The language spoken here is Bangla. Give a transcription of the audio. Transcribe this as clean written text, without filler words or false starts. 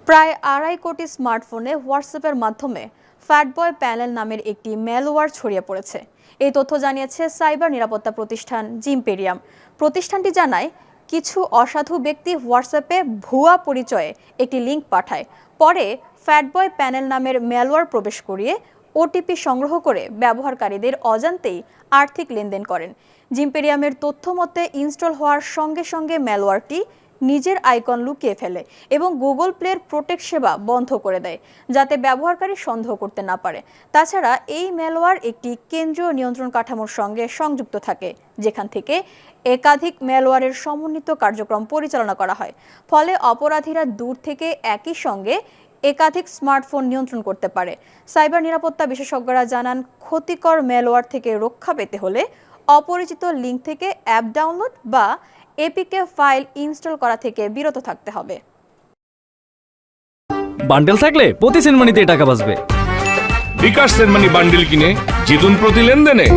প্রায় 2.5 কোটি স্মার্টফোনে হোয়াটসঅ্যাপের মাধ্যমে ফ্যাটবয় প্যানেল নামের একটি ম্যালওয়্যার ছড়িয়ে পড়েছে। এই তথ্য জানিয়েছে সাইবার নিরাপত্তা প্রতিষ্ঠান জিমপেরিয়াম। প্রতিষ্ঠানটি জানায়, কিছু অসাধু ব্যক্তি হোয়াটসঅ্যাপে ভুয়া পরিচয়ে একটি লিঙ্ক পাঠায়। পরে ফ্যাটবয় প্যানেল নামের ম্যালওয়্যার প্রবেশ করিয়ে ওটিপি সংগ্রহ করে ব্যবহারকারীদের অজান্তেই আর্থিক লেনদেন করেন। জিমপেরিয়ামের তথ্য মতে ইনস্টল হওয়ার সঙ্গে সঙ্গে ম্যালওয়্যারটি নিজের আইকন লুকিয়ে ফেলে এবং গুগল প্লের প্রোটেক্ট সেবা বন্ধ করে দেয়, যাতে ব্যবহারকারী সন্দেহ করতে না পারে। তাছাড়া এই ম্যালওয়্যার একটি কেন্দ্রীয় নিয়ন্ত্রণ কাঠামোর সঙ্গে সংযুক্ত থাকে, যেখান থেকে একাধিক ম্যালওয়্যারের সমন্বিত কার্যক্রম পরিচালনা করা হয়। ফলে অপরাধীরা দূর থেকে একই সঙ্গে একাধিক স্মার্টফোন নিয়ন্ত্রণ করতে পারে। সাইবার নিরাপত্তা বিশেষজ্ঞরা জানান, ক্ষতিকর ম্যালওয়্যার থেকে রক্ষা পেতে হলে অপরিচিত লিঙ্ক থেকে অ্যাপ ডাউনলোড বা এপিকে ফাইল ইনস্টল করা থেকে বিরত থাকতে হবে। বান্ডেল থাকলে প্রতি সেনমানিতে টাকা বাঁচবে। বিকাশ সেনমানি বান্ডেল কিনে জিতুন প্রতি লেনদেনে।